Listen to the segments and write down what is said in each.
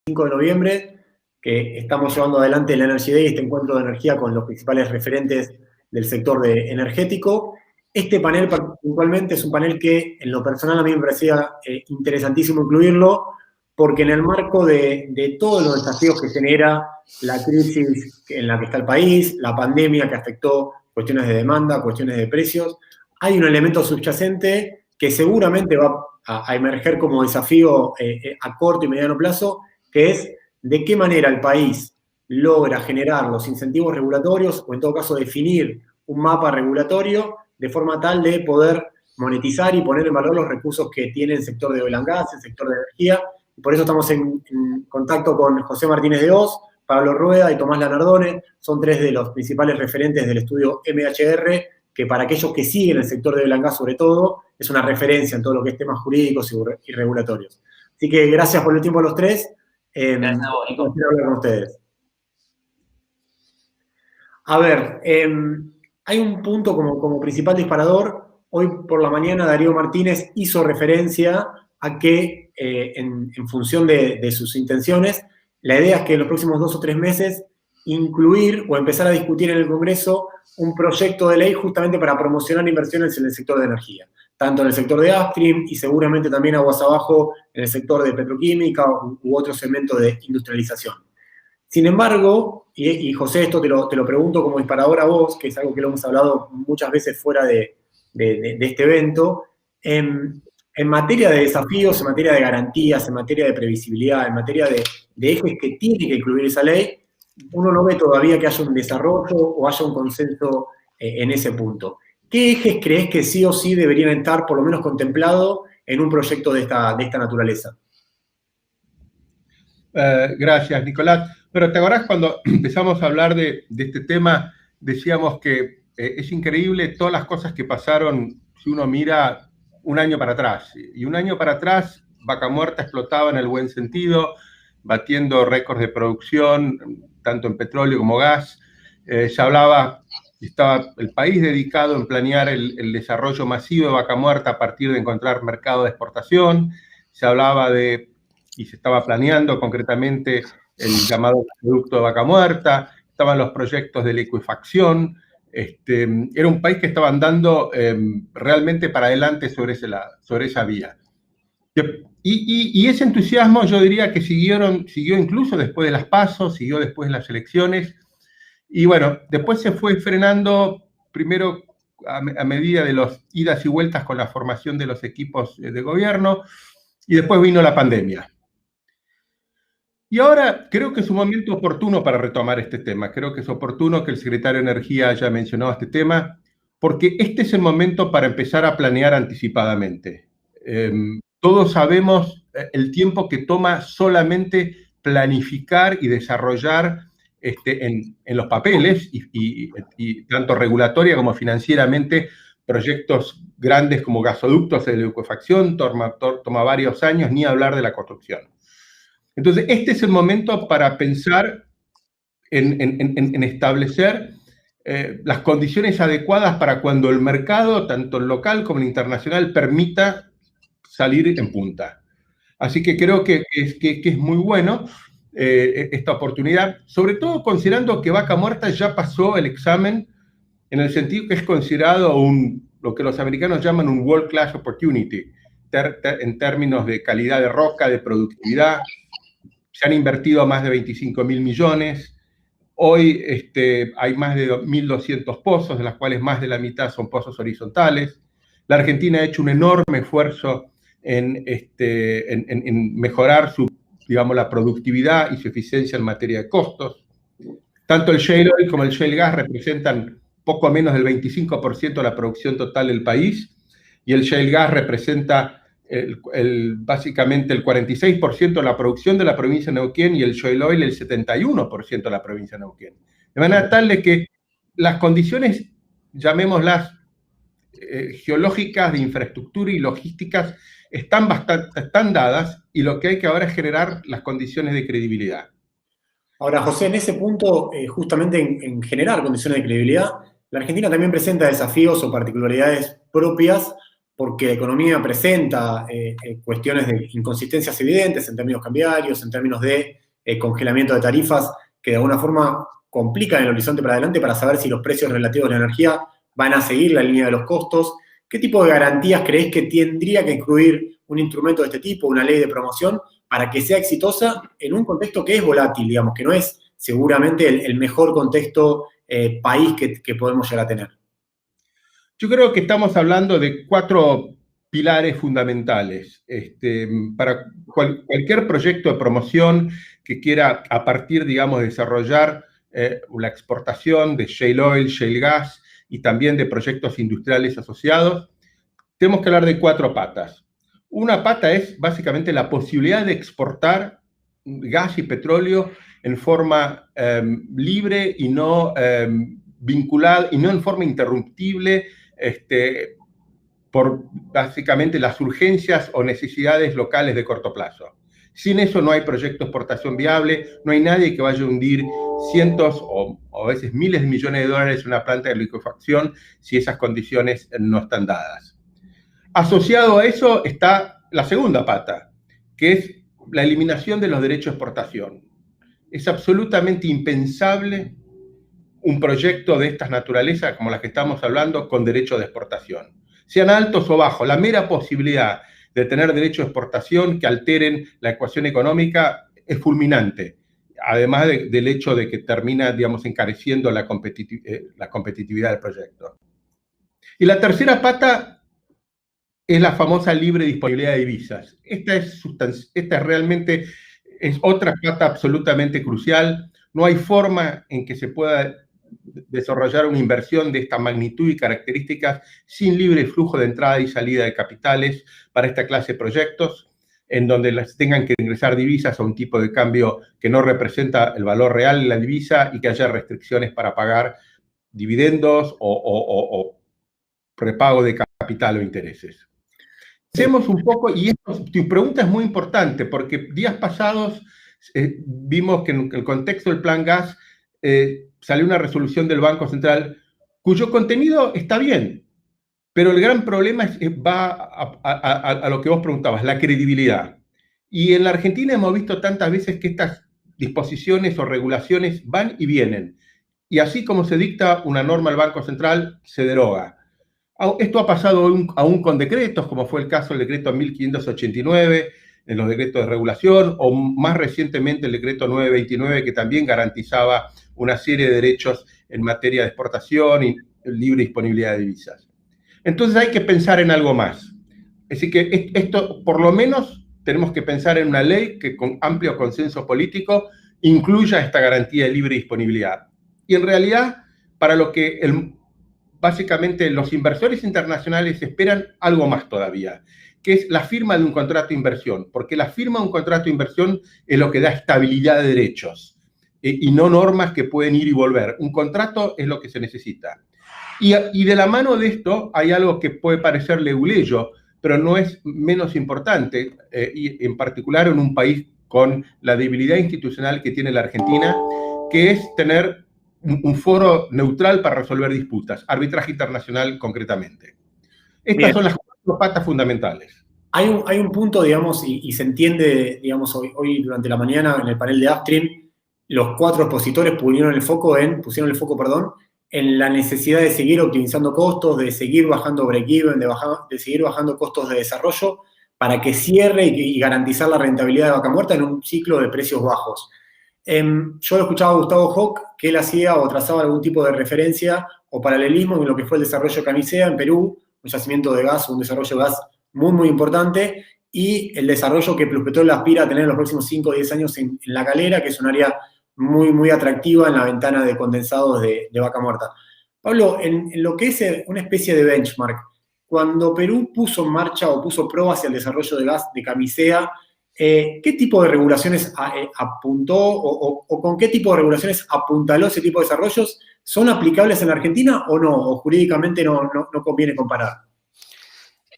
5 de noviembre, que estamos llevando adelante el Energy Day, este encuentro de energía con los principales referentes del sector energético. Este panel puntualmente es un panel que en lo personal a mí me parecía interesantísimo incluirlo, porque en el marco de todos los desafíos que genera la crisis en la que está el país, la pandemia que afectó cuestiones de demanda, cuestiones de precios, hay un elemento subyacente que seguramente va a emerger como desafío a corto y mediano plazo, que es de qué manera el país logra generar los incentivos regulatorios o en todo caso definir un mapa regulatorio de forma tal de poder monetizar y poner en valor los recursos que tiene el sector de oil and gas, el sector de energía. Y por eso estamos en contacto con José Martínez de Oz, Pablo Rueda y Tomás Lanardone. Son tres de los principales referentes del estudio MHR, que para aquellos que siguen el sector de oil and gas sobre todo, es una referencia en todo lo que es temas jurídicos y regulatorios. Así que gracias por el tiempo a los tres. Gracias a vos, Nico. Quiero hablar con ustedes. A ver, hay un punto como principal disparador. Hoy por la mañana Darío Martínez hizo referencia a que en función de sus intenciones, la idea es que en los próximos 2 o 3 meses incluir o empezar a discutir en el Congreso un proyecto de ley justamente para promocionar inversiones en el sector de energía, tanto en el sector de upstream y seguramente también aguas abajo en el sector de petroquímica u otro segmento de industrialización. Sin embargo, y José, esto te lo pregunto como disparador a vos, que es algo que lo hemos hablado muchas veces fuera de este evento, en materia de desafíos, en materia de garantías, en materia de previsibilidad, en materia de ejes que tiene que incluir esa ley, uno no ve todavía que haya un desarrollo o haya un consenso en ese punto. ¿Qué ejes crees que sí o sí deberían estar por lo menos contemplados en un proyecto de esta naturaleza? Gracias, Nicolás. Pero ¿te acordás cuando empezamos a hablar de este tema? Decíamos que es increíble todas las cosas que pasaron si uno mira un año para atrás. Y un año para atrás, Vaca Muerta explotaba en el buen sentido, batiendo récords de producción, tanto en petróleo como gas. Se hablaba, estaba el país dedicado en planear el desarrollo masivo de Vaca Muerta a partir de encontrar mercado de exportación. Se hablaba y se estaba planeando concretamente el llamado producto de Vaca Muerta, estaban los proyectos de licuefacción. Era un país que estaba andando realmente para adelante sobre esa vía. Y ese entusiasmo yo diría que siguió incluso después de las PASO, siguió después de las elecciones, y bueno, después se fue frenando primero a medida de las idas y vueltas con la formación de los equipos de gobierno, y después vino la pandemia. Y ahora creo que es un momento oportuno para retomar este tema. Creo que es oportuno que el secretario de Energía haya mencionado este tema, porque este es el momento para empezar a planear anticipadamente. Todos sabemos el tiempo que toma solamente planificar y desarrollar en los papeles, y tanto regulatoria como financieramente, proyectos grandes como gasoductos de licuefacción, toma varios años, ni hablar de la construcción. Entonces, este es el momento para pensar en establecer las condiciones adecuadas para cuando el mercado, tanto el local como el internacional, permita salir en punta. Así que creo que es muy bueno esta oportunidad, sobre todo considerando que Vaca Muerta ya pasó el examen en el sentido que es considerado lo que los americanos llaman un world class opportunity, en términos de calidad de roca, de productividad. Se han invertido más de 25.000 millones. Hoy hay más de 1.200 pozos, de las cuales más de la mitad son pozos horizontales. La Argentina ha hecho un enorme esfuerzo en mejorar la productividad y su eficiencia en materia de costos. Tanto el shale oil como el shale gas representan poco menos del 25% de la producción total del país, y el shale gas representa básicamente el 46% de la producción de la provincia de Neuquén, y el shale oil el 71% de la provincia de Neuquén. De manera tal de que las condiciones, llamémoslas geológicas, de infraestructura y logísticas, están dadas, y lo que hay que ahora es generar las condiciones de credibilidad. Ahora, José, en ese punto, justamente en generar condiciones de credibilidad, la Argentina también presenta desafíos o particularidades propias porque la economía presenta cuestiones de inconsistencias evidentes en términos cambiarios, en términos de congelamiento de tarifas, que de alguna forma complican el horizonte para adelante para saber si los precios relativos de la energía van a seguir la línea de los costos. ¿Qué tipo de garantías creés que tendría que incluir un instrumento de este tipo, una ley de promoción, para que sea exitosa en un contexto que es volátil, digamos, que no es seguramente el mejor contexto país que podemos llegar a tener? Yo creo que estamos hablando de 4 pilares fundamentales. Para cualquier proyecto de promoción que quiera, a partir, digamos, de desarrollar la exportación de shale oil, shale gas y también de proyectos industriales asociados, tenemos que hablar de 4 patas. Una pata es básicamente la posibilidad de exportar gas y petróleo en forma libre y no vinculada, y no en forma interrumpible, por básicamente las urgencias o necesidades locales de corto plazo. Sin eso no hay proyecto de exportación viable, no hay nadie que vaya a hundir cientos o a veces miles de millones de dólares en una planta de liquefacción si esas condiciones no están dadas. Asociado a eso está la segunda pata, que es la eliminación de los derechos de exportación. Es absolutamente impensable un proyecto de estas naturalezas, como las que estamos hablando, con derecho de exportación. Sean altos o bajos, la mera posibilidad de tener derecho de exportación que alteren la ecuación económica es fulminante, además del hecho de que termina, digamos, encareciendo la competitividad del proyecto. Y la tercera pata es la famosa libre disponibilidad de divisas. Esta realmente es otra pata absolutamente crucial. No hay forma en que se pueda desarrollar una inversión de esta magnitud y características sin libre flujo de entrada y salida de capitales para esta clase de proyectos, en donde tengan que ingresar divisas a un tipo de cambio que no representa el valor real de la divisa y que haya restricciones para pagar dividendos o prepago de capital o intereses. Hacemos un poco, y tu pregunta es muy importante, porque días pasados vimos que en el contexto del Plan Gas salió una resolución del Banco Central cuyo contenido está bien, pero el gran problema va a lo que vos preguntabas, la credibilidad. Y en la Argentina hemos visto tantas veces que estas disposiciones o regulaciones van y vienen. Y así como se dicta una norma al Banco Central, se deroga. Esto ha pasado aún con decretos, como fue el caso del decreto 1589, en los decretos de regulación, o más recientemente el decreto 929, que también garantizaba una serie de derechos en materia de exportación y libre disponibilidad de divisas. Entonces hay que pensar en algo más. Así que esto, por lo menos, tenemos que pensar en una ley que con amplio consenso político incluya esta garantía de libre disponibilidad. Y en realidad, para lo que básicamente los inversores internacionales esperan algo más todavía, que es la firma de un contrato de inversión, porque la firma de un contrato de inversión es lo que da estabilidad de derechos y no normas que pueden ir y volver. Un contrato es lo que se necesita. Y de la mano de esto hay algo que puede parecer leguleyo, pero no es menos importante, y en particular en un país con la debilidad institucional que tiene la Argentina, que es tener un foro neutral para resolver disputas, arbitraje internacional concretamente. Estas son las 4 patas fundamentales. Hay un punto, digamos, y se entiende, digamos, hoy durante la mañana en el panel de Upstream, los 4 expositores pusieron el foco en la necesidad de seguir optimizando costos, de seguir bajando break-even, de seguir bajando costos de desarrollo para que cierre y garantizar la rentabilidad de Vaca Muerta en un ciclo de precios bajos. Yo escuchaba a Gustavo Hock que él hacía o trazaba algún tipo de referencia o paralelismo en lo que fue el desarrollo de Camisea en Perú, un yacimiento de gas, un desarrollo de gas muy, muy importante, y el desarrollo que Pluspetrol aspira a tener en los próximos 5 o 10 años en La Calera, que es un área muy, muy atractiva en la ventana de condensados de Vaca Muerta. Pablo, en lo que es una especie de benchmark, cuando Perú puso en marcha o puso pruebas hacia el desarrollo de gas de Camisea, ¿qué tipo de regulaciones apuntó o con qué tipo de regulaciones apuntaló ese tipo de desarrollos? ¿Son aplicables en la Argentina o no? ¿O jurídicamente no conviene comparar?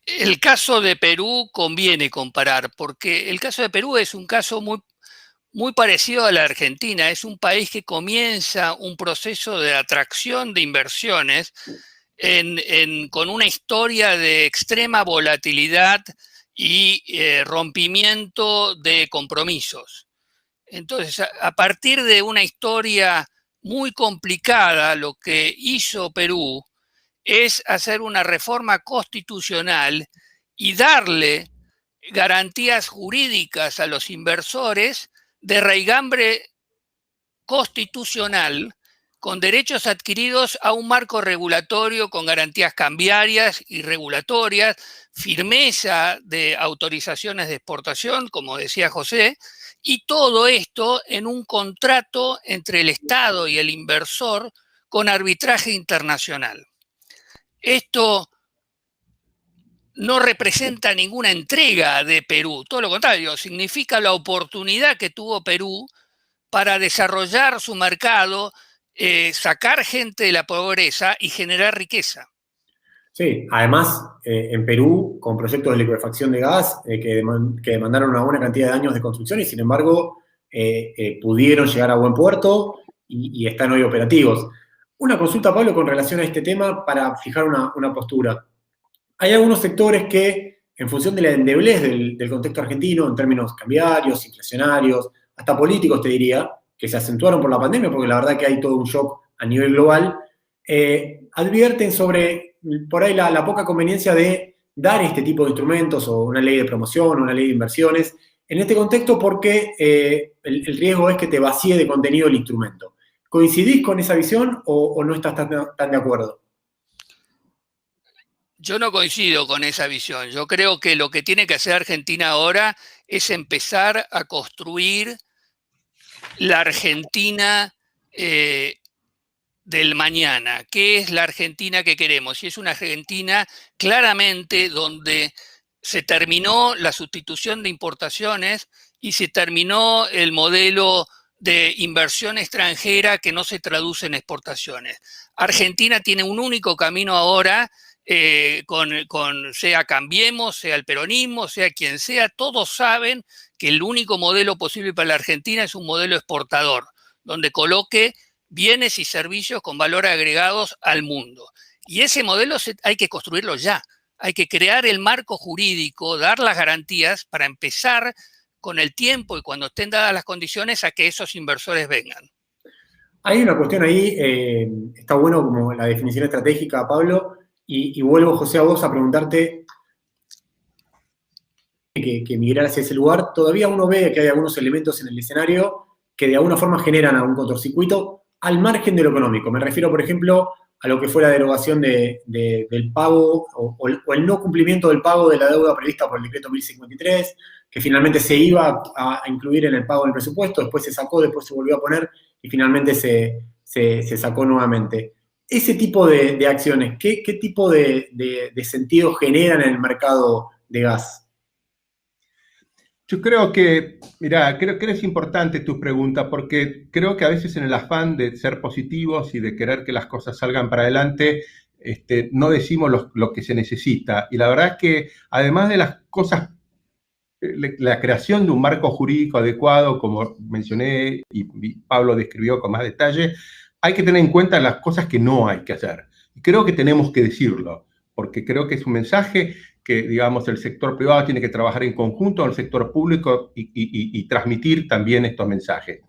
El caso de Perú conviene comparar, porque el caso de Perú es un caso muy parecido a la Argentina. Es un país que comienza un proceso de atracción de inversiones con una historia de extrema volatilidad y rompimiento de compromisos. Entonces, a partir de una historia muy complicada, lo que hizo Perú es hacer una reforma constitucional y darle garantías jurídicas a los inversores de raigambre constitucional, con derechos adquiridos a un marco regulatorio con garantías cambiarias y regulatorias, firmeza de autorizaciones de exportación, como decía José, y todo esto en un contrato entre el Estado y el inversor con arbitraje internacional. Esto no representa ninguna entrega de Perú, todo lo contrario, significa la oportunidad que tuvo Perú para desarrollar su mercado, sacar gente de la pobreza y generar riqueza. Sí, además, en Perú, con proyectos de liquefacción de gas que demandaron una buena cantidad de años de construcción y, sin embargo, pudieron llegar a buen puerto y están hoy operativos. Una consulta, Pablo, con relación a este tema para fijar una postura. Hay algunos sectores que, en función de la endeblez del contexto argentino, en términos cambiarios, inflacionarios, hasta políticos, te diría, que se acentuaron por la pandemia, porque la verdad que hay todo un shock a nivel global, advierten sobre, por ahí, la poca conveniencia de dar este tipo de instrumentos o una ley de promoción, una ley de inversiones, en este contexto porque el riesgo es que te vacíe de contenido el instrumento. ¿Coincidís con esa visión o no estás tan de acuerdo? Yo no coincido con esa visión. Yo creo que lo que tiene que hacer Argentina ahora es empezar a construir la Argentina del mañana. ¿Qué es la Argentina que queremos? Y es una Argentina claramente donde se terminó la sustitución de importaciones y se terminó el modelo de inversión extranjera que no se traduce en exportaciones. Argentina tiene un único camino ahora, sea Cambiemos, sea el peronismo, sea quien sea, todos saben que el único modelo posible para la Argentina es un modelo exportador, donde coloque bienes y servicios con valor agregados al mundo. Y ese modelo hay que construirlo ya. Hay que crear el marco jurídico, dar las garantías para empezar con el tiempo y cuando estén dadas las condiciones a que esos inversores vengan. Hay una cuestión ahí, está bueno como la definición estratégica, Pablo, y vuelvo, José, a vos a preguntarte que migrar hacia ese lugar. Todavía uno ve que hay algunos elementos en el escenario que de alguna forma generan algún cortocircuito al margen de lo económico. Me refiero, por ejemplo, a lo que fue la derogación del pago o el no cumplimiento del pago de la deuda prevista por el decreto 1053, que finalmente se iba a incluir en el pago del presupuesto, después se sacó, después se volvió a poner y finalmente se sacó nuevamente. Ese tipo de acciones, ¿qué tipo de sentido generan en el mercado de gas? Yo creo que, mira, creo que es importante tu pregunta porque creo que a veces en el afán de ser positivos y de querer que las cosas salgan para adelante, no decimos lo que se necesita. Y la verdad es que además de las cosas, la creación de un marco jurídico adecuado, como mencioné y Pablo describió con más detalle, hay que tener en cuenta las cosas que no hay que hacer. Y creo que tenemos que decirlo, porque creo que es un mensaje que, digamos, el sector privado tiene que trabajar en conjunto con el sector público y transmitir también estos mensajes.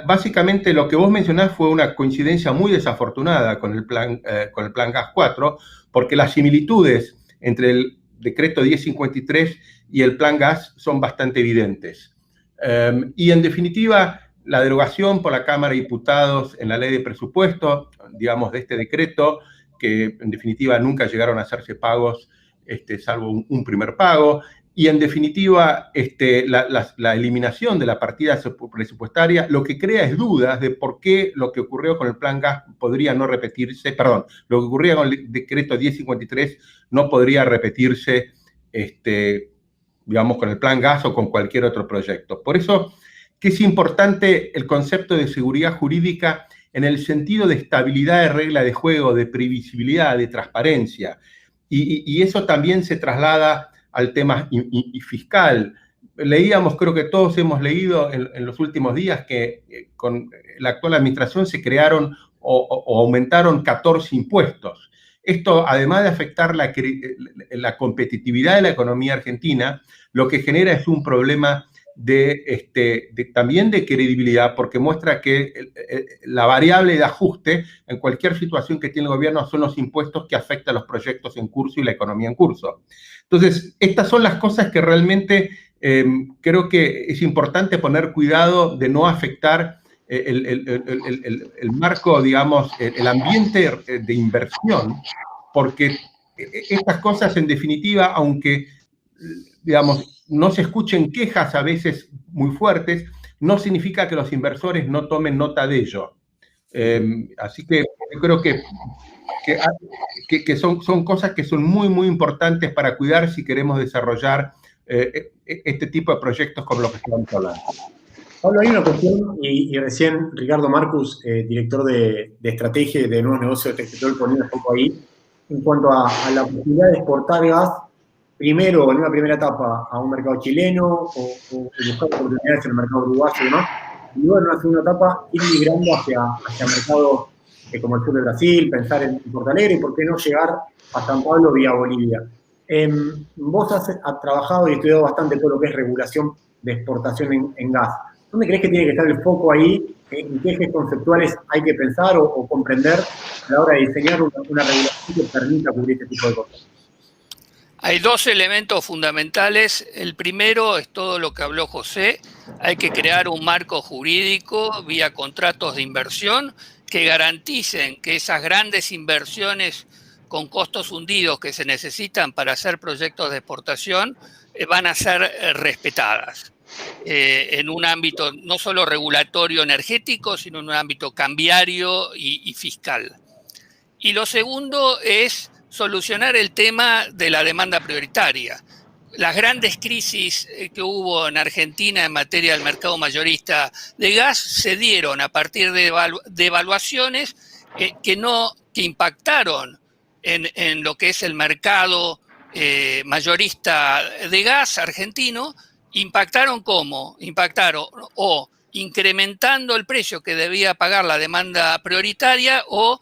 Básicamente lo que vos mencionás fue una coincidencia muy desafortunada con el plan Gas 4, porque las similitudes entre el decreto 1053 y el plan Gas son bastante evidentes. Y en definitiva, la derogación por la Cámara de Diputados en la ley de presupuesto, digamos, de este decreto, que en definitiva nunca llegaron a hacerse pagos, salvo un primer pago, y en definitiva la eliminación de la partida presupuestaria, lo que crea es dudas de por qué lo que ocurrió con el plan Gas podría no repetirse, perdón, lo que ocurría con el decreto 1053 no podría repetirse, digamos, con el plan Gas o con cualquier otro proyecto. Por eso que es importante el concepto de seguridad jurídica en el sentido de estabilidad de regla de juego, de previsibilidad, de transparencia. Y eso también se traslada al tema fiscal. Leíamos, creo que todos hemos leído en los últimos días que con la actual administración se crearon o aumentaron 14 impuestos. Esto, además de afectar la competitividad de la economía argentina, lo que genera es un problema también de credibilidad, porque muestra que la variable de ajuste en cualquier situación que tiene el gobierno son los impuestos que afectan los proyectos en curso y la economía en curso. Entonces, estas son las cosas que realmente creo que es importante poner cuidado de no afectar el marco, digamos, el ambiente de inversión, porque estas cosas, en definitiva, aunque, digamos, no se escuchen quejas a veces muy fuertes, no significa que los inversores no tomen nota de ello. Así que yo creo que son cosas que son muy, muy importantes para cuidar si queremos desarrollar este tipo de proyectos como los que estamos hablando. Pablo, hay una cuestión, y recién Ricardo Marcus, director de estrategia y de nuevos negocios de Texpetrol, ponía un poco ahí, en cuanto a la posibilidad de exportar gas, primero, en una primera etapa, a un mercado chileno, o buscar oportunidades en el mercado uruguayo y demás, y luego en una segunda etapa ir migrando hacia mercados como el sur de Brasil, pensar en Porto Alegre, y por qué no llegar a San Pablo vía Bolivia. Vos has trabajado y estudiado bastante todo lo que es regulación de exportación en gas. ¿Dónde crees que tiene que estar el foco ahí? ¿En qué ejes conceptuales hay que pensar o comprender a la hora de diseñar una regulación que permita cubrir este tipo de cosas? Hay dos elementos fundamentales. El primero es todo lo que habló José. Hay que crear un marco jurídico vía contratos de inversión que garanticen que esas grandes inversiones con costos hundidos que se necesitan para hacer proyectos de exportación van a ser respetadas. En un ámbito no solo regulatorio energético, sino en un ámbito cambiario y fiscal. Y lo segundo es solucionar el tema de la demanda prioritaria. Las grandes crisis que hubo en Argentina en materia del mercado mayorista de gas se dieron a partir de evaluaciones que impactaron en lo que es el mercado mayorista de gas argentino. ¿Impactaron cómo? Impactaron o incrementando el precio que debía pagar la demanda prioritaria o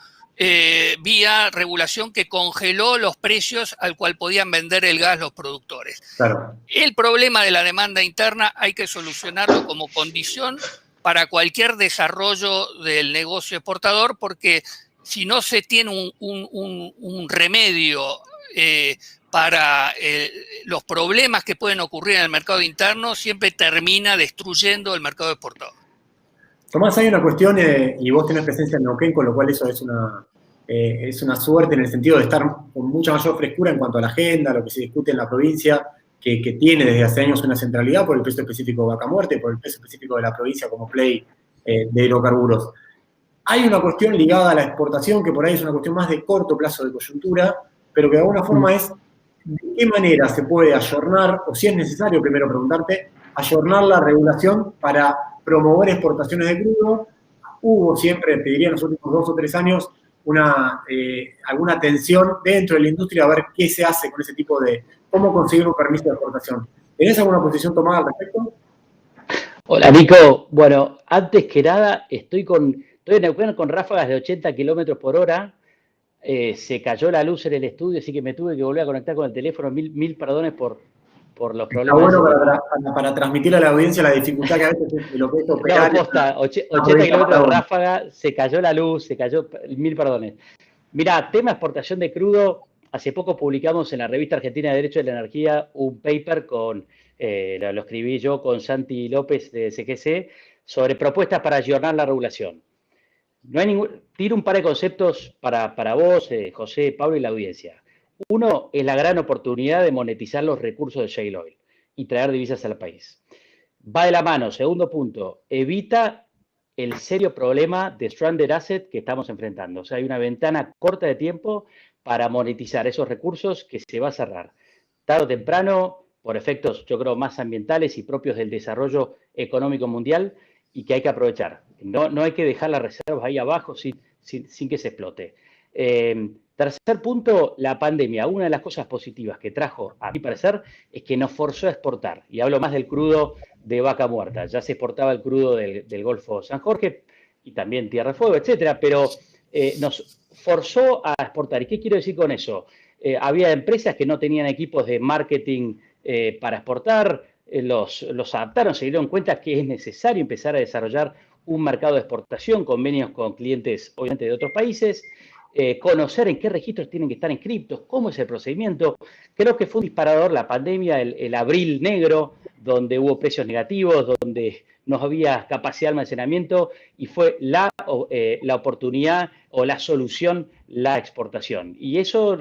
vía regulación que congeló los precios al cual podían vender el gas los productores. Claro. El problema de la demanda interna hay que solucionarlo como condición para cualquier desarrollo del negocio exportador, porque si no se tiene un remedio para los problemas que pueden ocurrir en el mercado interno, siempre termina destruyendo el mercado exportador. Tomás, hay una cuestión, y vos tenés presencia en Neuquén, con lo cual eso es una suerte en el sentido de estar con mucha mayor frescura en cuanto a la agenda, lo que se discute en la provincia, que tiene desde hace años una centralidad por el peso específico de Vaca Muerta, por el peso específico de la provincia como play de hidrocarburos. Hay una cuestión ligada a la exportación, que por ahí es una cuestión más de corto plazo de coyuntura, pero que de alguna forma es de qué manera se puede ayornar, o si es necesario, primero preguntarte, ayornar la regulación para promover exportaciones de crudo. Hubo siempre, te diría, en los últimos 2 o 3 años, alguna tensión dentro de la industria a ver qué se hace con ese tipo de, cómo conseguir un permiso de exportación. ¿Tenés alguna posición tomada al respecto? Hola, Nico. Bueno, antes que nada, estoy en Neuquén con ráfagas de 80 kilómetros por hora. Se cayó la luz en el estudio, así que me tuve que volver a conectar con el teléfono. Mil perdones por los problemas. Está bueno para transmitir a la audiencia la dificultad que a veces es lo que es operar. No, posta, 80 kilómetros de ráfaga, se cayó la luz, mil perdones. Mirá, tema exportación de crudo. Hace poco publicamos en la Revista Argentina de Derecho de la Energía un paper lo escribí yo con Santi López de CGC, sobre propuestas para ayornar la regulación. No hay tiro un par de conceptos para vos, José, Pablo y la audiencia. Uno es la gran oportunidad de monetizar los recursos de shale oil y traer divisas al país. Va de la mano, segundo punto, evita el serio problema de stranded asset que estamos enfrentando. O sea, hay una ventana corta de tiempo para monetizar esos recursos que se va a cerrar. Tarde o temprano, por efectos, yo creo, más ambientales y propios del desarrollo económico mundial, y que hay que aprovechar. No hay que dejar las reservas ahí abajo sin que se explote. Tercer punto, la pandemia. Una de las cosas positivas que trajo, a mi parecer, es que nos forzó a exportar. Y hablo más del crudo de Vaca Muerta. Ya se exportaba el crudo del Golfo San Jorge y también Tierra del Fuego, etcétera. Pero nos forzó a exportar. ¿Y qué quiero decir con eso? Había empresas que no tenían equipos de marketing para exportar, los adaptaron, se dieron cuenta que es necesario empezar a desarrollar un mercado de exportación, convenios con clientes, obviamente, de otros países, conocer en qué registros tienen que estar inscritos, cómo es el procedimiento. Creo que fue un disparador la pandemia, el abril negro, donde hubo precios negativos, donde no había capacidad de almacenamiento y fue la oportunidad o la solución, la exportación. Y eso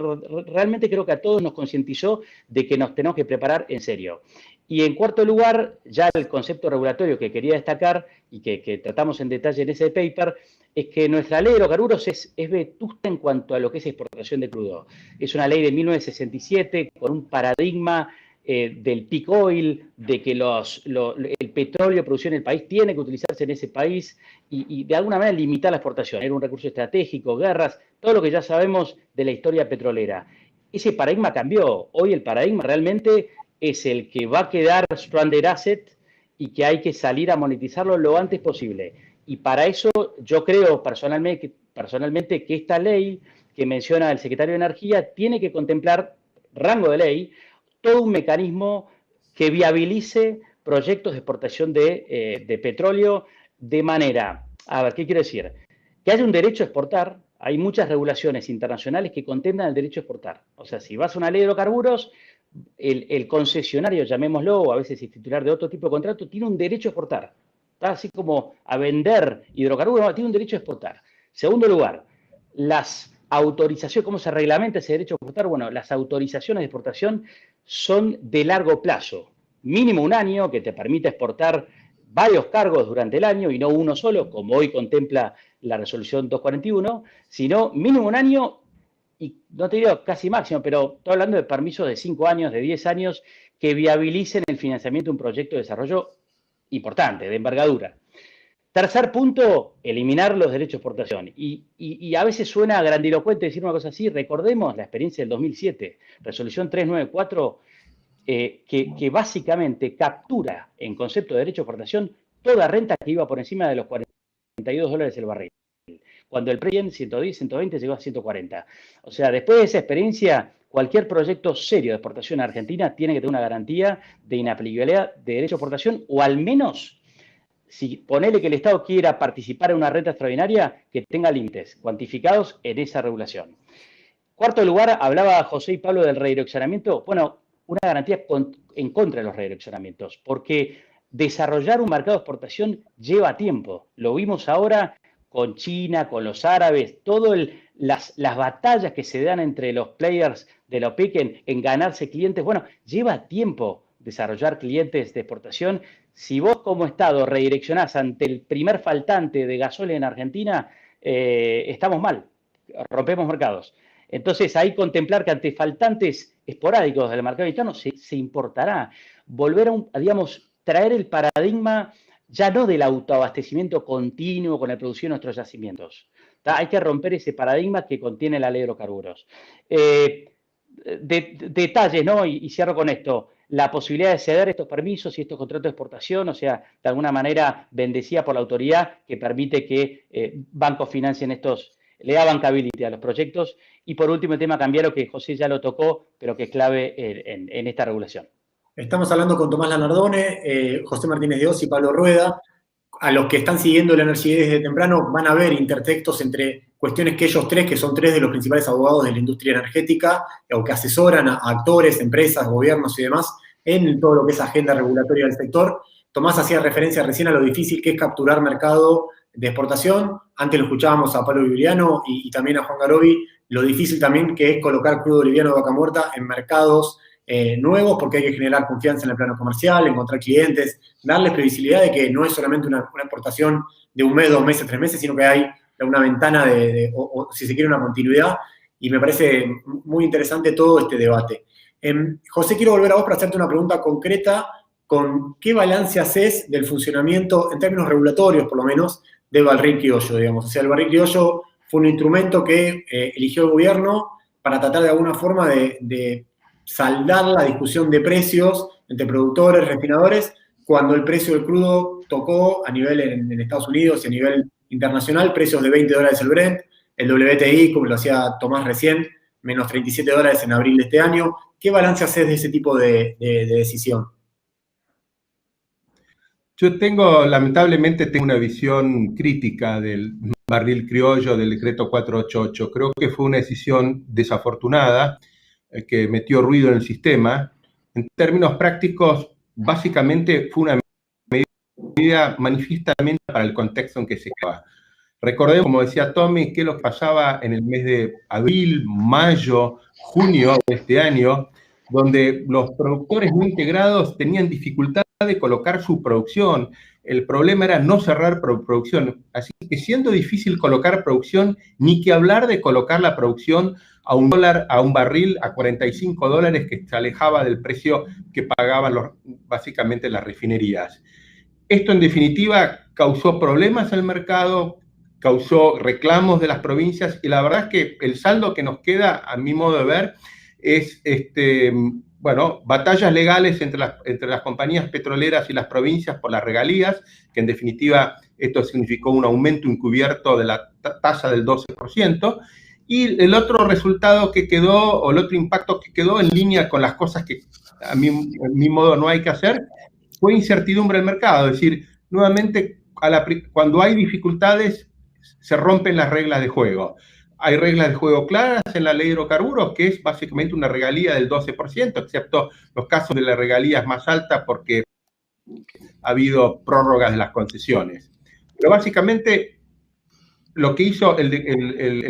realmente creo que a todos nos concientizó de que nos tenemos que preparar en serio. Y en cuarto lugar, ya el concepto regulatorio que quería destacar y que tratamos en detalle en ese paper, es que nuestra ley de hidrocarburos es vetusta en cuanto a lo que es exportación de crudo. Es una ley de 1967 con un paradigma del peak oil, de que el petróleo producido en el país tiene que utilizarse en ese país y de alguna manera limitar la exportación. Era un recurso estratégico, guerras, todo lo que ya sabemos de la historia petrolera. Ese paradigma cambió. Hoy el paradigma realmente es el que va a quedar stranded asset y que hay que salir a monetizarlo lo antes posible. Y para eso yo creo personalmente que esta ley que menciona el secretario de Energía tiene que contemplar, rango de ley, todo un mecanismo que viabilice proyectos de exportación de petróleo de manera, a ver, ¿qué quiero decir? Que haya un derecho a exportar. Hay muchas regulaciones internacionales que contemplan el derecho a exportar. O sea, si vas a una ley de hidrocarburos, el concesionario, llamémoslo, o a veces es titular de otro tipo de contrato, tiene un derecho a exportar. Está así como a vender hidrocarburos, tiene un derecho a exportar. Segundo lugar, las autorizaciones, ¿cómo se reglamenta ese derecho a exportar? Bueno, las autorizaciones de exportación son de largo plazo, mínimo un año, que te permite exportar varios cargos durante el año y no uno solo, como hoy contempla la resolución 241, sino mínimo un año y no te digo casi máximo, pero estoy hablando de permisos de 5 años, de 10 años, que viabilicen el financiamiento de un proyecto de desarrollo importante, de envergadura. Tercer punto, eliminar los derechos de exportación. Y a veces suena grandilocuente decir una cosa así. Recordemos la experiencia del 2007, resolución 394, que básicamente captura en concepto de derecho de exportación toda renta que iba por encima de los $42 el barril. Cuando el precio en 110, 120 llegó a 140. O sea, después de esa experiencia, cualquier proyecto serio de exportación a Argentina tiene que tener una garantía de inaplicabilidad de derecho de exportación, o al menos, si ponele que el Estado quiera participar en una renta extraordinaria, que tenga límites cuantificados en esa regulación. Cuarto lugar, hablaba José y Pablo del redireccionamiento. Bueno, una garantía en contra de los redireccionamientos, porque desarrollar un mercado de exportación lleva tiempo. Lo vimos ahora con China, con los árabes, todas las batallas que se dan entre los players de la OPEC en ganarse clientes. Bueno, lleva tiempo desarrollar clientes de exportación. Si vos como Estado redireccionás ante el primer faltante de gasoil en Argentina, estamos mal, rompemos mercados. Entonces, ahí contemplar que ante faltantes esporádicos del mercado interno se importará volver a digamos, traer el paradigma ya no del autoabastecimiento continuo con la producción de nuestros yacimientos. Hay que romper ese paradigma que contiene la ley de hidrocarburos. Detalles, ¿no? Y cierro con esto. La posibilidad de ceder estos permisos y estos contratos de exportación, o sea, de alguna manera bendecida por la autoridad que permite que bancos financien le da bancability a los proyectos. Y por último, el tema cambiario, que José ya lo tocó, pero que es clave en esta regulación. Estamos hablando con Tomás Lanardone, José Martínez de Oz y Pablo Rueda. A los que están siguiendo la Energía desde temprano van a ver intertextos entre cuestiones que ellos tres, que son tres de los principales abogados de la industria energética, o que asesoran a actores, empresas, gobiernos y demás, en todo lo que es agenda regulatoria del sector. Tomás hacía referencia recién a lo difícil que es capturar mercado de exportación. Antes lo escuchábamos a Pablo Vigliano y también a Juan Garobi, lo difícil también que es colocar crudo boliviano de vaca muerta en mercados nuevos, porque hay que generar confianza en el plano comercial, encontrar clientes, darles previsibilidad de que no es solamente una exportación de un mes, 2 meses, 3 meses, sino que hay una ventana o si se quiere, una continuidad, y me parece muy interesante todo este debate. José, quiero volver a vos para hacerte una pregunta concreta con qué balance haces del funcionamiento, en términos regulatorios por lo menos, del barril criollo, digamos. O sea, el barril criollo fue un instrumento que eligió el gobierno para tratar de alguna forma de saldar la discusión de precios entre productores, refinadores, cuando el precio del crudo tocó a nivel en Estados Unidos y a nivel internacional precios de $20 el Brent, El WTI, como lo hacía Tomás recién, menos $37 en abril de este año. ¿Qué balance haces de ese tipo de decisión? Yo lamentablemente tengo una visión crítica del barril criollo del decreto 488. Creo que fue una decisión desafortunada, que metió ruido en el sistema. En términos prácticos, básicamente fue una medida manifiestamente para el contexto en que se quedaba. Recordemos, como decía Tommy, qué es lo que pasaba en el mes de abril, mayo, junio de este año, donde los productores no integrados tenían dificultad de colocar su producción. El problema era no cerrar producción. Así que siendo difícil colocar producción, ni que hablar de colocar la producción a $1, a un barril, a $45, que se alejaba del precio que pagaban básicamente las refinerías. Esto, en definitiva, causó problemas al mercado, causó reclamos de las provincias, y la verdad es que el saldo que nos queda, a mi modo de ver, es batallas legales entre las compañías petroleras y las provincias por las regalías, que en definitiva esto significó un aumento encubierto de la tasa del 12%, y el otro resultado que quedó, o el otro impacto que quedó en línea con las cosas que a mi modo no hay que hacer, fue incertidumbre del mercado. Es decir, nuevamente, cuando hay dificultades, se rompen las reglas de juego. Hay reglas de juego claras en la ley de hidrocarburos, que es básicamente una regalía del 12%, excepto los casos de las regalías más altas, porque ha habido prórrogas de las concesiones. Pero básicamente lo que hizo el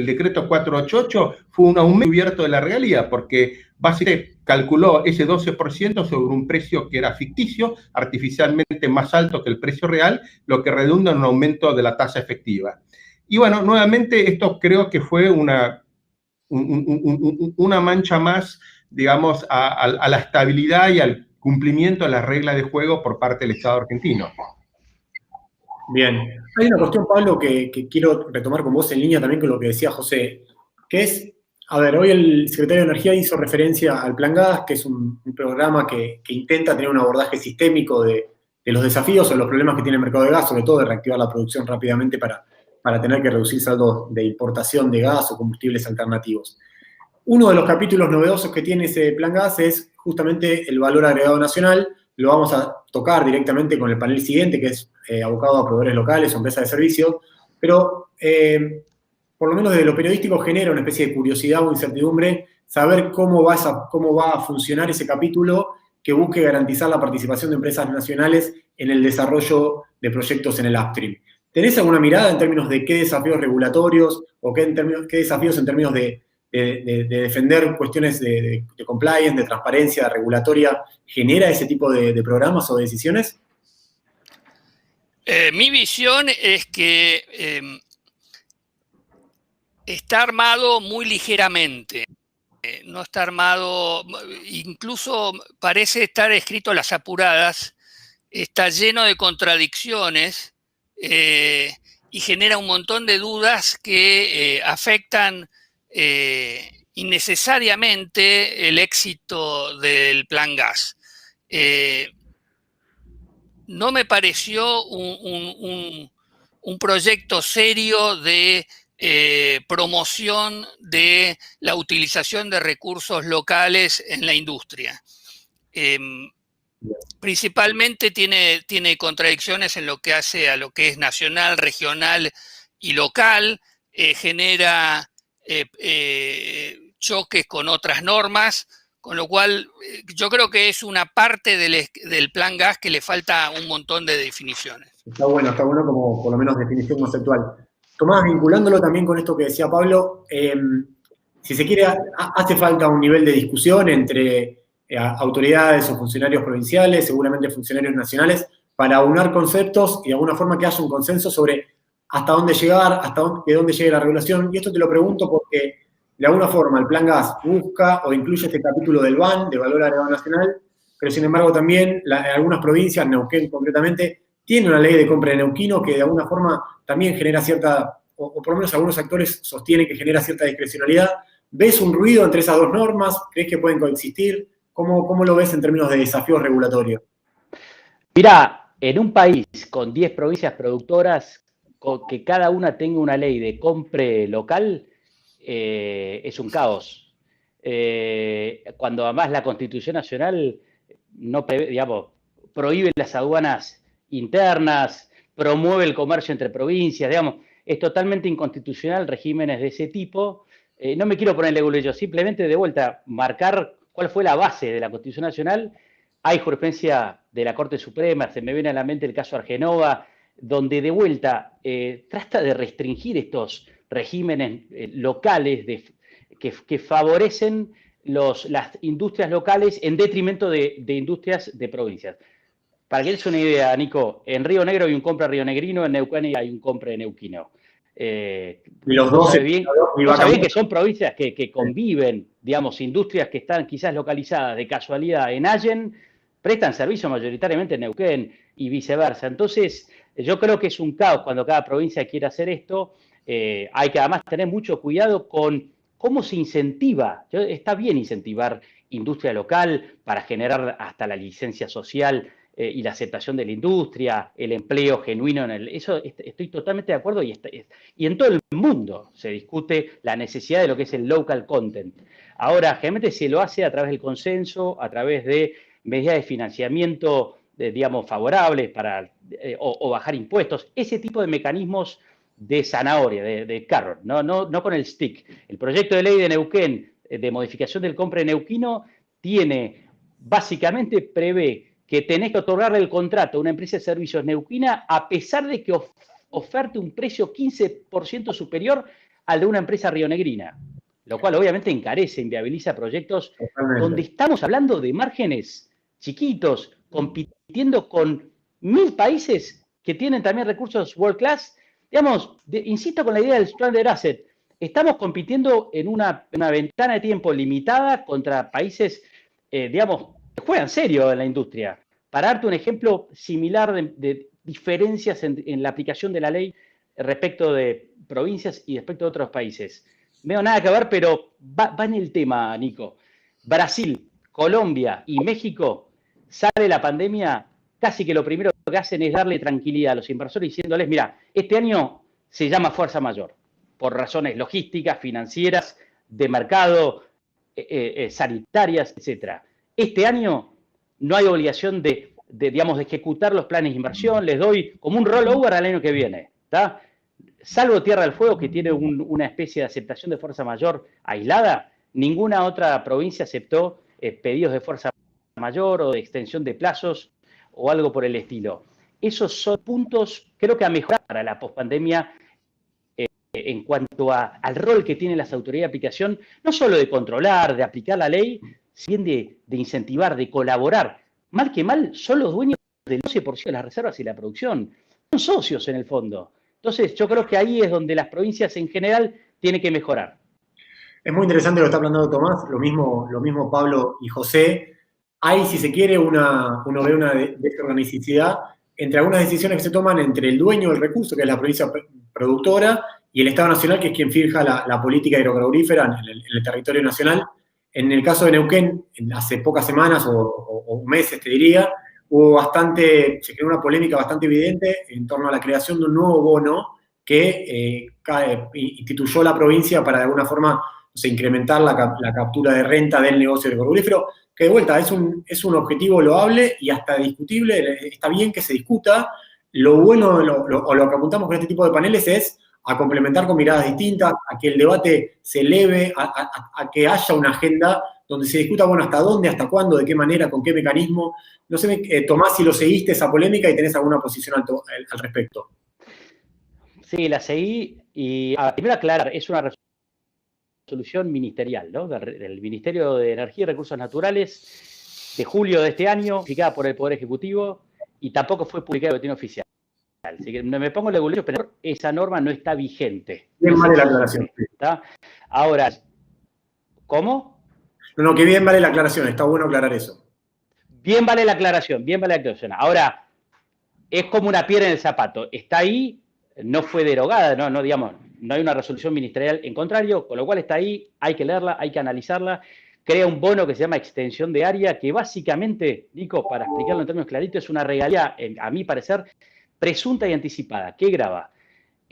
decreto 488 fue un aumento encubierto de la regalía, porque básicamente calculó ese 12% sobre un precio que era ficticio, artificialmente más alto que el precio real, lo que redunda en un aumento de la tasa efectiva. Y bueno, nuevamente esto creo que fue una mancha más, digamos, a la estabilidad y al cumplimiento de las reglas de juego por parte del Estado argentino. Bien. Hay una cuestión, Pablo, que quiero retomar con vos en línea también con lo que decía José, que es, a ver, hoy el secretario de Energía hizo referencia al Plan Gas, que es un programa que intenta tener un abordaje sistémico de los desafíos o los problemas que tiene el mercado de gas, sobre todo de reactivar la producción rápidamente para tener que reducir saldos de importación de gas o combustibles alternativos. Uno de los capítulos novedosos que tiene ese Plan Gas es justamente el valor agregado nacional. Lo vamos a tocar directamente con el panel siguiente, que es abocado a proveedores locales o empresas de servicios, pero por lo menos desde lo periodístico genera una especie de curiosidad o incertidumbre saber cómo va a funcionar ese capítulo que busque garantizar la participación de empresas nacionales en el desarrollo de proyectos en el upstream. ¿Tenés alguna mirada en términos de qué desafíos regulatorios o qué desafíos en términos de defender cuestiones de compliance, de transparencia regulatoria, genera ese tipo de programas o de decisiones? Mi visión es que está armado muy ligeramente. No está armado, incluso parece estar escrito a las apuradas, está lleno de contradicciones y genera un montón de dudas que afectan innecesariamente el éxito del Plan Gas. No me pareció un proyecto serio de promoción de la utilización de recursos locales en la industria. Principalmente tiene contradicciones en lo que hace a lo que es nacional, regional y local, genera choques con otras normas, con lo cual yo creo que es una parte del Plan Gas que le falta un montón de definiciones. Está bueno como por lo menos definición conceptual. Tomás, vinculándolo también con esto que decía Pablo, si se quiere, hace falta un nivel de discusión entre autoridades o funcionarios provinciales, seguramente funcionarios nacionales, para aunar conceptos y de alguna forma que haya un consenso sobre hasta dónde llegar, de dónde llegue la regulación. Y esto te lo pregunto porque, de alguna forma, el Plan Gas busca o incluye este capítulo del VAN, de Valor Agregado Nacional, pero sin embargo también algunas provincias, Neuquén concretamente, tiene una ley de compra de neuquino que de alguna forma también genera cierta, o por lo menos algunos actores sostienen que genera cierta discrecionalidad. ¿Ves un ruido entre esas dos normas? ¿Crees que pueden coexistir? ¿Cómo lo ves en términos de desafíos regulatorios? Mirá, en un país con 10 provincias productoras, que cada una tenga una ley de compra local es un caos. Cuando además la Constitución Nacional no prohíbe las aduanas internas, promueve el comercio entre provincias, es totalmente inconstitucional regímenes de ese tipo. No me quiero ponerle yo, simplemente de vuelta marcar cuál fue la base de la Constitución Nacional. Hay jurisprudencia de la Corte Suprema, se me viene a la mente el caso Argenova, donde de vuelta trata de restringir estos regímenes locales que favorecen las industrias locales en detrimento de industrias de provincias. Para que des una idea, Nico, en Río Negro hay un compra rionegrino, en Neuquén hay un compra neuquino. Y los dos sabés bien que son provincias que conviven, industrias que están quizás localizadas de casualidad en Allen, prestan servicio mayoritariamente en Neuquén y viceversa. Entonces, yo creo que es un caos cuando cada provincia quiere hacer esto. Hay que además tener mucho cuidado con cómo se incentiva. Está bien incentivar industria local para generar hasta la licencia social y la aceptación de la industria, el empleo genuino. Eso estoy totalmente de acuerdo y en todo el mundo se discute la necesidad de lo que es el local content. Ahora, generalmente se lo hace a través del consenso, a través de medidas de financiamiento, favorables para o bajar impuestos, ese tipo de mecanismos de zanahoria, de carrot, no con el stick. El proyecto de ley de Neuquén de modificación del compra neuquino básicamente prevé que tenés que otorgarle el contrato a una empresa de servicios neuquina a pesar de que oferte un precio 15% superior al de una empresa rionegrina, lo cual obviamente encarece, inviabiliza proyectos donde estamos hablando de márgenes chiquitos, compitiendo con 1000 países que tienen también recursos world class. Insisto con la idea del stranded asset. Estamos compitiendo en una ventana de tiempo limitada contra países, que juegan serio en la industria. Para darte un ejemplo similar de diferencias en la aplicación de la ley respecto de provincias y respecto de otros países. No tengo nada que ver, pero va en el tema, Nico. Brasil, Colombia y México, sale la pandemia, casi que lo primero que hacen es darle tranquilidad a los inversores diciéndoles, mira, este año se llama fuerza mayor, por razones logísticas, financieras, de mercado, sanitarias, etc. Este año no hay obligación de ejecutar los planes de inversión, les doy como un rollover al año que viene, ¿está? Salvo Tierra del Fuego, que tiene una especie de aceptación de fuerza mayor aislada, ninguna otra provincia aceptó pedidos de fuerza mayor o de extensión de plazos o algo por el estilo. Esos son puntos, creo que a mejorar para la pospandemia en cuanto al rol que tienen las autoridades de aplicación, no solo de controlar, de aplicar la ley, sino de incentivar, de colaborar. Mal que mal, son los dueños del 12% de las reservas y la producción. Son socios en el fondo. Entonces, yo creo que ahí es donde las provincias en general tienen que mejorar. Es muy interesante lo que está planteando Tomás, lo mismo Pablo y José. Hay, si se quiere, uno ve una desorganicidad entre algunas decisiones que se toman entre el dueño del recurso, que es la provincia productora, y el Estado Nacional, que es quien fija la política hidrocarburífera en el territorio nacional. En el caso de Neuquén, hace pocas semanas o meses, te diría, se creó una polémica bastante evidente en torno a la creación de un nuevo bono que instituyó la provincia para de alguna forma incrementar la captura de renta del negocio hidrocarburífero, que de vuelta es un objetivo loable y hasta discutible. Está bien que se discuta. Lo bueno o lo que apuntamos con este tipo de paneles es a complementar con miradas distintas, a que el debate se eleve, a que haya una agenda donde se discuta, bueno, hasta dónde, hasta cuándo, de qué manera, con qué mecanismo. No sé, Tomás, si lo seguiste esa polémica y tenés alguna posición al respecto. Sí, la seguí y primero aclarar, es una resolución ministerial, ¿no? Del Ministerio de Energía y Recursos Naturales de julio de este año, publicada por el Poder Ejecutivo y tampoco fue publicada en el boletín oficial. Así que me pongo el orgullo, pero esa norma no está vigente. Bien vale la aclaración. ¿Está? Ahora, ¿cómo? No, que bien vale la aclaración, está bueno aclarar eso. Bien vale la aclaración. Ahora, es como una piedra en el zapato. Está ahí, no fue derogada, no hay una resolución ministerial en contrario, con lo cual está ahí, hay que leerla, hay que analizarla. Crea un bono que se llama extensión de área, que básicamente, Nico, para explicarlo en términos claritos, es una regalía, a mi parecer, presunta y anticipada. ¿Qué grava?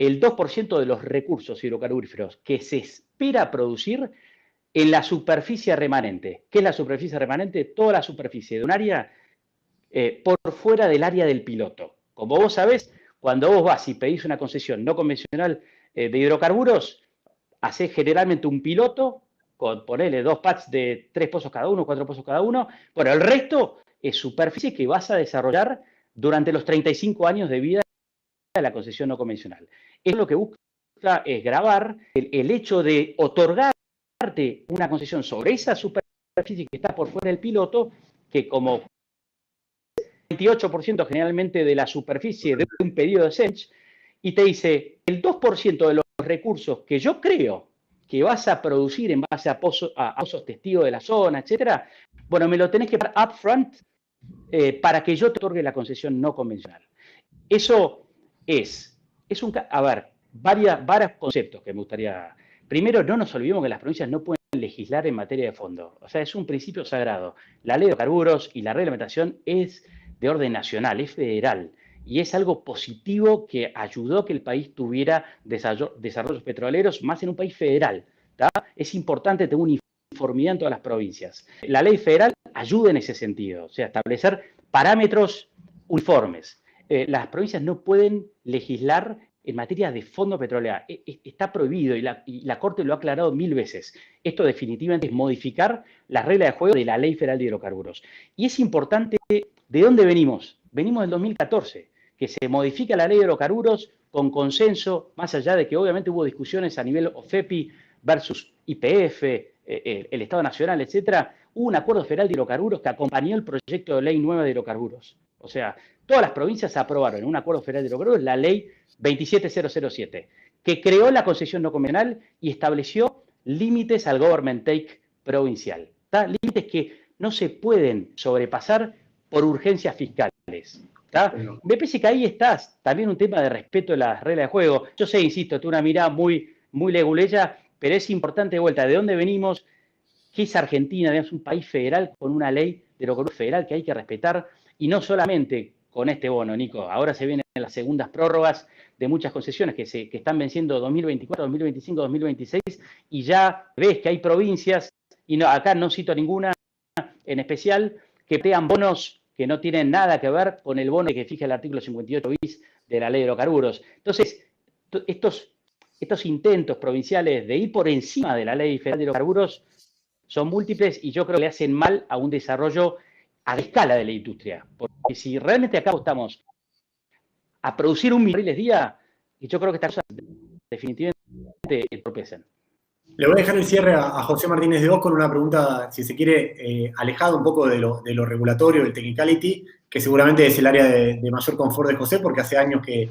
el 2% de los recursos hidrocarburíferos que se espera producir en la superficie remanente. ¿Qué es la superficie remanente? Toda la superficie de un área por fuera del área del piloto. Como vos sabés, cuando vos vas y pedís una concesión no convencional de hidrocarburos, hacés generalmente un piloto con, ponele, 2 pads de 3 pozos cada uno, 4 pozos cada uno. Bueno, el resto es superficie que vas a desarrollar durante los 35 años de vida de la concesión no convencional. Es lo que busca es grabar el hecho de otorgarte una concesión sobre esa superficie que está por fuera del piloto, que como 28% generalmente de la superficie de un pedido de SENCH, y te dice, el 2% de los recursos que yo creo que vas a producir en base a pozos testigos de la zona, etcétera, bueno, me lo tenés que pagar upfront para que yo te otorgue la concesión no convencional. Eso es a ver, varios conceptos que me gustaría. Primero, no nos olvidemos que las provincias no pueden legislar en materia de fondo. O sea, es un principio sagrado. La ley de hidrocarburos y la reglamentación es de orden nacional, es federal. Y es algo positivo que ayudó a que el país tuviera desarrollos petroleros más en un país federal. ¿tá? Es importante tener una uniformidad en todas las provincias. La ley federal ayuda en ese sentido, o sea, establecer parámetros uniformes. Las provincias no pueden legislar en materia de fondo petrolera. Está prohibido y la Corte lo ha aclarado 1000 veces. Esto definitivamente es modificar las reglas de juego de la Ley Federal de Hidrocarburos. Y es importante, ¿de dónde venimos? Venimos del 2014, que se modifica la Ley de Hidrocarburos con consenso, más allá de que obviamente hubo discusiones a nivel OFEPI versus YPF, el Estado Nacional, etcétera. Hubo un acuerdo federal de hidrocarburos que acompañó el proyecto de ley nueva de hidrocarburos. O sea, todas las provincias aprobaron en un acuerdo federal de hidrocarburos la ley 27007, que creó la concesión no convencional y estableció límites al government take provincial. ¿tá? Límites que no se pueden sobrepasar por urgencias fiscales. ¿tá? Me parece que ahí estás. También un tema de respeto a las reglas de juego. Yo sé, insisto, tú una mirada muy leguleya, pero es importante de vuelta de dónde venimos, qué es Argentina, digamos, un país federal con una ley de hidrocarburos federal que hay que respetar, y no solamente con este bono, Nico. Ahora se vienen las segundas prórrogas de muchas concesiones que están venciendo 2024, 2025, 2026, y ya ves que hay provincias, y no, acá no cito ninguna en especial, que crean bonos que no tienen nada que ver con el bono que fija el artículo 58 bis de la ley de hidrocarburos. Entonces, estos intentos provinciales de ir por encima de la ley federal de hidrocarburos son múltiples y yo creo que le hacen mal a un desarrollo a la escala de la industria. Porque si realmente acá estamos a producir 1 millón de barriles día, y yo creo que estas cosas definitivamente entorpecen. Le voy a dejar el cierre a José Martínez de Oz con una pregunta, si se quiere, alejada un poco de lo regulatorio, del technicality, que seguramente es el área de mayor confort de José, porque hace años que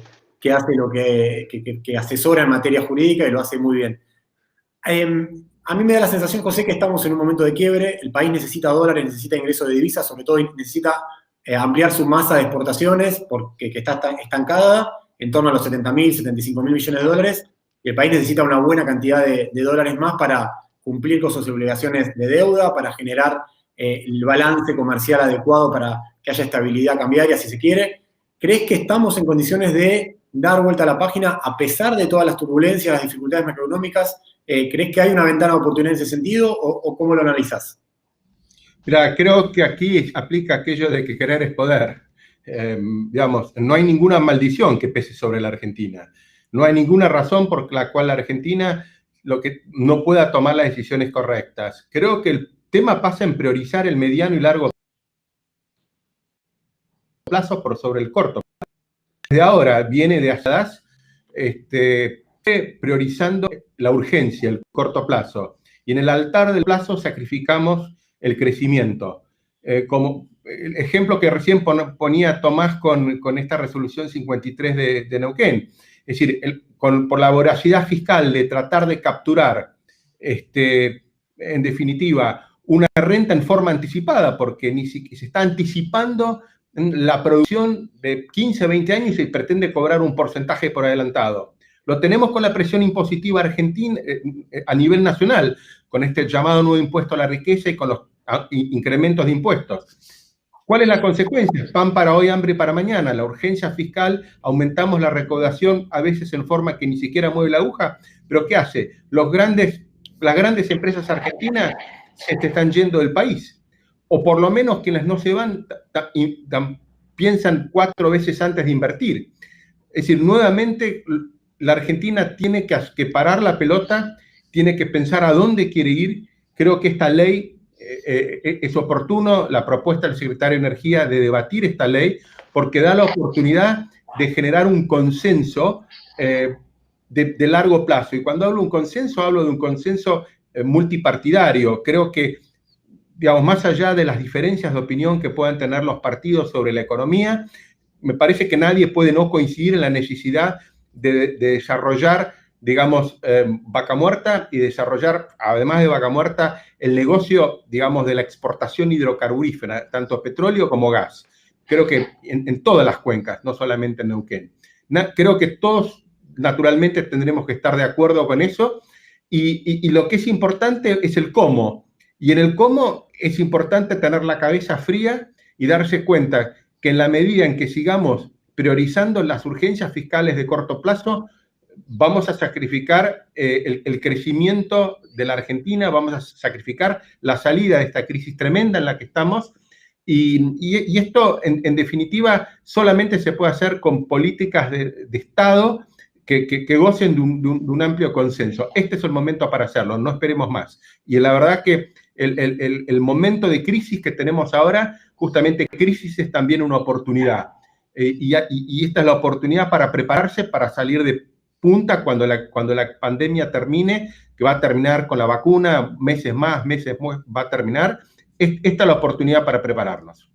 hace lo que asesora en materia jurídica y lo hace muy bien. A mí me da la sensación, José, que estamos en un momento de quiebre. El país necesita dólares, necesita ingresos de divisas, sobre todo necesita ampliar su masa de exportaciones, porque está estancada en torno a los 70.000, 75.000 millones de dólares. Y el país necesita una buena cantidad de dólares más para cumplir con sus obligaciones de deuda, para generar el balance comercial adecuado para que haya estabilidad cambiaria, si se quiere. ¿Crees que estamos en condiciones de dar vuelta a la página a pesar de todas las turbulencias, las dificultades macroeconómicas? ¿Crees que hay una ventana de oportunidad en ese sentido o cómo lo analizás? Mira, creo que aquí aplica aquello de que querer es poder. Digamos, no hay ninguna maldición que pese sobre la Argentina. No hay ninguna razón por la cual la Argentina no pueda tomar las decisiones correctas. Creo que el tema pasa en priorizar el mediano y largo plazo por sobre el corto. De ahora viene de atrás priorizando la urgencia, el corto plazo. Y en el altar del plazo sacrificamos el crecimiento. Como el ejemplo que recién ponía Tomás con esta resolución 53 de Neuquén. Es decir, por la voracidad fiscal de tratar de capturar, en definitiva, una renta en forma anticipada, porque se está anticipando la producción de 15, 20 años y se pretende cobrar un porcentaje por adelantado. Lo tenemos con la presión impositiva argentina a nivel nacional, con este llamado nuevo impuesto a la riqueza y con los incrementos de impuestos. ¿Cuál es la consecuencia? Pan para hoy, hambre para mañana. La urgencia fiscal, aumentamos la recaudación a veces en forma que ni siquiera mueve la aguja, pero ¿qué hace? Las grandes empresas argentinas se te están yendo del país, o por lo menos quienes no se van piensan 4 veces antes de invertir. Es decir, nuevamente la Argentina tiene que parar la pelota, tiene que pensar a dónde quiere ir. Creo que esta ley es oportuno, la propuesta del secretario de Energía de debatir esta ley, porque da la oportunidad de generar un consenso de largo plazo. Y cuando hablo de un consenso, hablo de un consenso multipartidario. Creo que, digamos, más allá de las diferencias de opinión que puedan tener los partidos sobre la economía, me parece que nadie puede no coincidir en la necesidad de desarrollar, digamos, Vaca Muerta, y desarrollar, además de Vaca Muerta, el negocio, digamos, de la exportación hidrocarburífera, tanto petróleo como gas. Creo que en todas las cuencas, no solamente en Neuquén. Creo que todos, naturalmente, tendremos que estar de acuerdo con eso, y lo que es importante es el cómo. Y en el cómo es importante tener la cabeza fría y darse cuenta que en la medida en que sigamos priorizando las urgencias fiscales de corto plazo, vamos a sacrificar el crecimiento de la Argentina, vamos a sacrificar la salida de esta crisis tremenda en la que estamos, y esto, en definitiva, solamente se puede hacer con políticas de Estado que gocen de un amplio consenso. Este es el momento para hacerlo, no esperemos más. Y la verdad que el momento de crisis que tenemos ahora, justamente crisis es también una oportunidad. Y esta es la oportunidad para prepararse, para salir de punta cuando la pandemia termine, que va a terminar con la vacuna, meses más va a terminar. Esta es la oportunidad para prepararnos.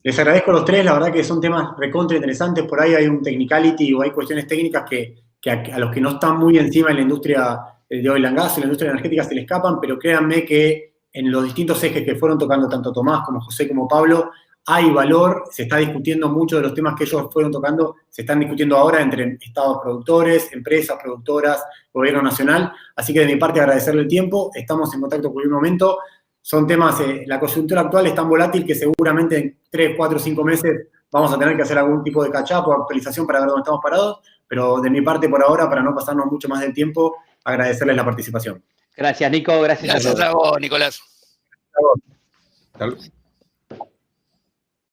Les agradezco a los tres, la verdad que son temas recontra interesantes. Por ahí hay un technicality o hay cuestiones técnicas que a los que no están muy encima en la industria de oil and gas, en la industria energética se le escapan, pero créanme que en los distintos ejes que fueron tocando tanto Tomás como José como Pablo, hay valor, se está discutiendo mucho de los temas que ellos fueron tocando, se están discutiendo ahora entre estados productores, empresas productoras, gobierno nacional. Así que de mi parte agradecerle el tiempo, estamos en contacto por un momento. Son temas, la coyuntura actual es tan volátil que seguramente en 3, 4, 5 meses vamos a tener que hacer algún tipo de catch-up o actualización para ver dónde estamos parados, pero de mi parte por ahora, para no pasarnos mucho más del tiempo, agradecerles la participación. Gracias, Nico. Gracias a vos, Nicolás. Hasta luego.